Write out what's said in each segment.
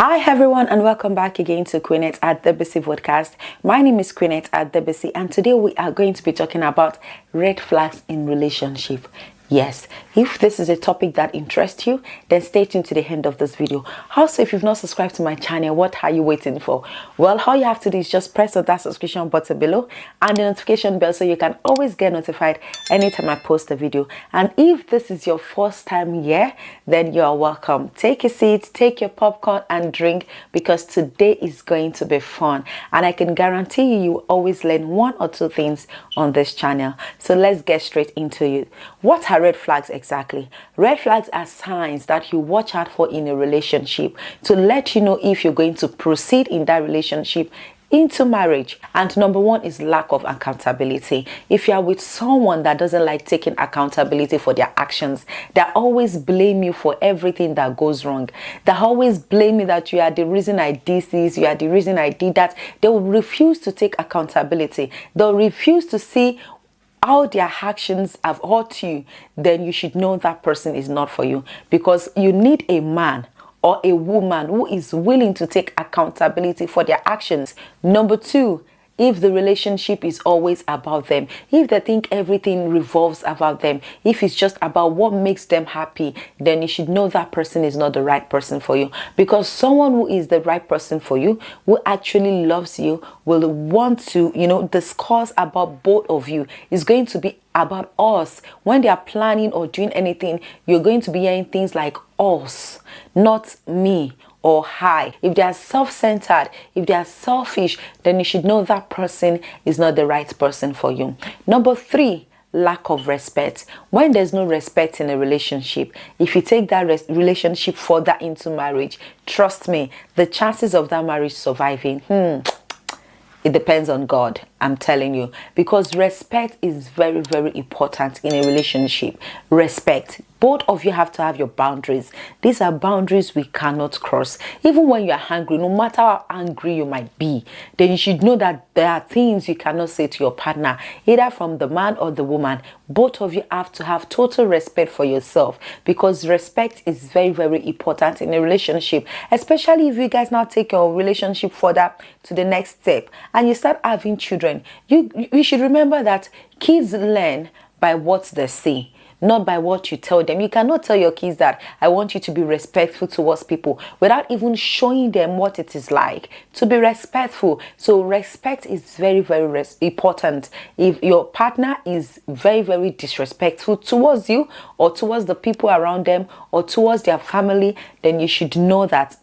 Hi everyone, and welcome back again to Queenette at the BC VODCAST. My name is Queenette at the BC, and today we are going to be talking about red flags in relationship. Yes, if this is a topic that interests you, then stay tuned to the end of this video. Also, if you've not subscribed to my channel, what are you waiting for? Well, all you have to do is just press on that subscription button below and the notification bell so you can always get notified anytime I post a video. And if this is your first time here, then you are welcome. Take a seat, take your popcorn and drink, because today is going to be fun. And I can guarantee you always learn one or two things on this channel. So let's get straight into it. What are red flags exactly? Red flags are signs that you watch out for in a relationship to let you know if you're going to proceed in that relationship into marriage. And number one is lack of accountability. If you are with someone that doesn't like taking accountability for their actions, they always blame you for everything that goes wrong. They always blame you that you are the reason I did this, you are the reason I did that. They will refuse to take accountability. They'll refuse to see how their actions have hurt you. Then you should know that person is not for you, because you need a man or a woman who is willing to take accountability for their actions. Number two, if the relationship is always about them, if they think everything revolves about them, if it's just about what makes them happy, then you should know that person is not the right person for you. Because someone who is the right person for you, who actually loves you, will want to, discuss about both of you. It's going to be about us. When they are planning or doing anything, you're going to be hearing things like us, not me or hi. If they are self-centered, if they are selfish, then you should know that person is not the right person for you. Number three, lack of respect. When there's no respect in a relationship, if you take that relationship further into marriage, trust me, the chances of that marriage surviving, it depends on God, I'm telling you. Because respect is very, very important in a relationship. Respect. Both of you have to have your boundaries. These are boundaries we cannot cross. Even when you are angry, no matter how angry you might be, then you should know that there are things you cannot say to your partner, either from the man or the woman. Both of you have to have total respect for yourself, because respect is very, very important in a relationship, especially if you guys now take your relationship further to the next step and you start having children. You should remember that kids learn by what they see, not by what you tell them. You cannot tell your kids that I want you to be respectful towards people without even showing them what it is like to be respectful. So respect is very, very important. If your partner is very, very disrespectful towards you or towards the people around them or towards their family, then you should know that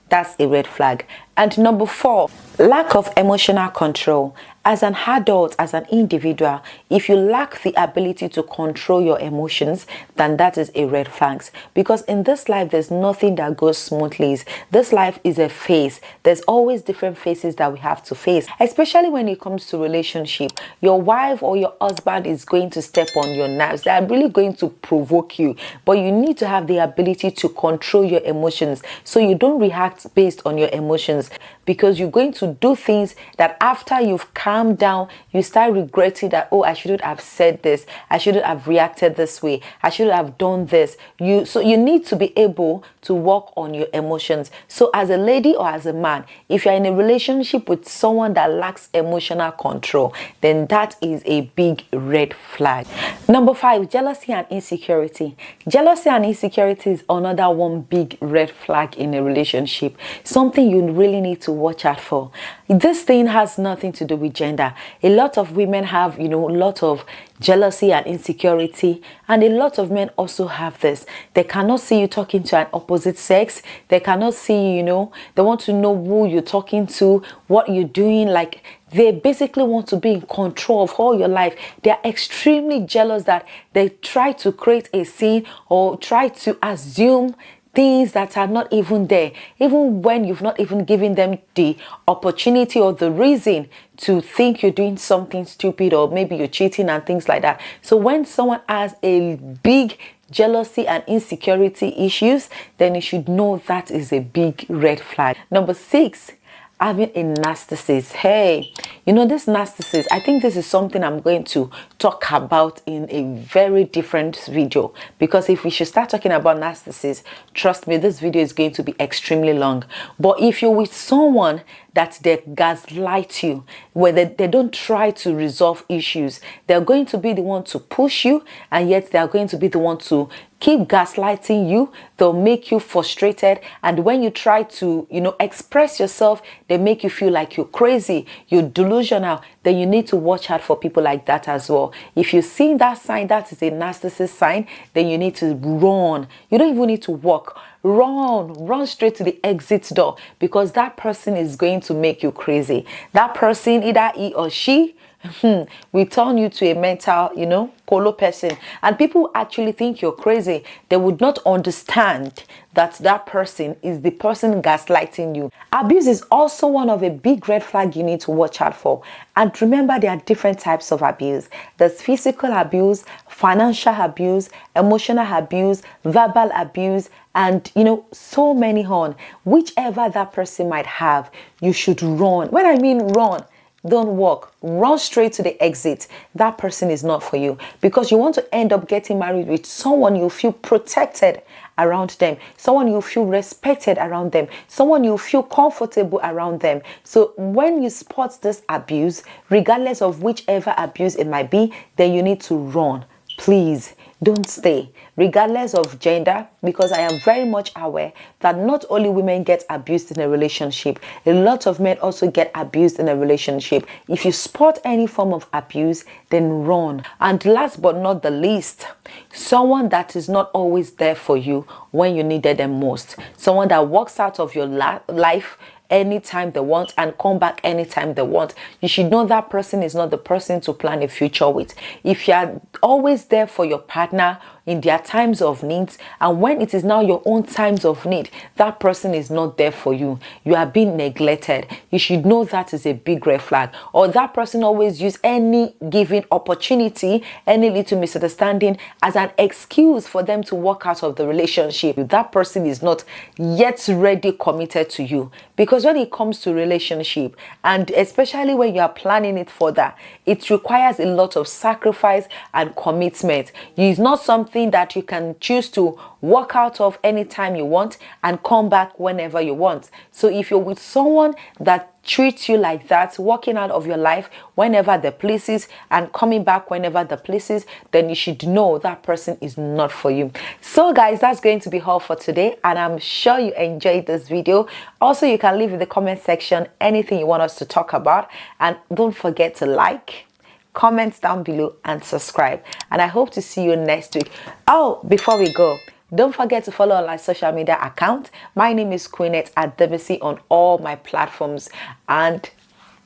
that's a red flag. And number four, lack of emotional control. As an adult, as an individual, if you lack the ability to control your emotions, then that is a red flag. Because in this life, there's nothing that goes smoothly. This life is a phase. There's always different phases that we have to face, especially when it comes to relationship. Your wife or your husband is going to step on your nerves. They are really going to provoke you, but you need to have the ability to control your emotions so you don't react based on your emotions, because you're going to do things that after you've calmed down, you start regretting that, oh, I shouldn't have said this, I shouldn't have reacted this way, I shouldn't have done this. So you need to be able to work on your emotions. So as a lady or as a man, if you're in a relationship with someone that lacks emotional control, then that is a big red flag. Number five, jealousy and insecurity. Jealousy and insecurity is another one big red flag in a relationship. Something you really need to watch out for. This thing has nothing to do with gender. A lot of women have, a lot of jealousy and insecurity, and a lot of men also have this. They cannot see you talking to an opposite sex. They cannot see you, they want to know who you're talking to, what you're doing. Like, they basically want to be in control of all your life. They are extremely jealous that they try to create a scene or try to assume things that are not even there, even when you've not even given them the opportunity or the reason to think you're doing something stupid, or maybe you're cheating and things like that. So when someone has a big jealousy and insecurity issues, then you should know that is a big red flag. Number six, having a narcissist. Hey, you know, this narcissist, I think this is something I'm going to talk about in a very different video, because if we should start talking about narcissists, trust me, this video is going to be extremely long. But if you're with someone that they gaslight you, where they don't try to resolve issues, they're going to be the one to push you, and yet they're going to be the one to keep gaslighting you. They'll make you frustrated, and when you try to, you know, express yourself, they make you feel like you're crazy, you're delusional. Then you need to watch out for people like that as well. If you see that sign, that is a narcissist sign, then you need to run. You don't even need to walk. Run straight to the exit door, because that person is going to make you crazy. That person, either he or she, will turn you to a mental, you know, colo person. And people actually think you're crazy. They would not understand that that person is the person gaslighting you. Abuse is also one of a big red flag you need to watch out for. And remember, there are different types of abuse. There's physical abuse, financial abuse, emotional abuse, verbal abuse, and, you know, so many on. Whichever that person might have, you should run. When I mean run, don't walk, run straight to the exit. That person is not for you, because you want to end up getting married with someone you feel protected around them, someone you feel respected around them, someone you feel comfortable around them. So when you spot this abuse, regardless of whichever abuse it might be, then you need to run. Please don't stay, regardless of gender, because I am very much aware that not only women get abused in a relationship, a lot of men also get abused in a relationship. If you spot any form of abuse, then run. And last but not the least, someone that is not always there for you when you needed them most. Someone that walks out of your life anytime they want and come back anytime they want. You should know that person is not the person to plan a future with. If you are always there for your partner in their times of needs, and when it is now your own times of need, that person is not there for you. You are being neglected. You should know that is a big red flag. Or that person always use any given opportunity, any little misunderstanding as an excuse for them to walk out of the relationship. That person is not yet ready, committed to you. Because when it comes to relationship, and especially when you are planning it further, it requires a lot of sacrifice and commitment. It's not something that you can choose to walk out of anytime you want and come back whenever you want. So if you're with someone that treats you like that, walking out of your life whenever the pleases and coming back whenever the pleases, then you should know that person is not for you. So guys, that's going to be all for today, and I'm sure you enjoyed this video. Also, you can leave in the comment section anything you want us to talk about, and don't forget to like, comment down below, and subscribe. And I hope to see you next week. Oh, before we go, don't forget to follow our social media account. My name is Queenette at Debussy on all my platforms, and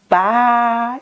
bye.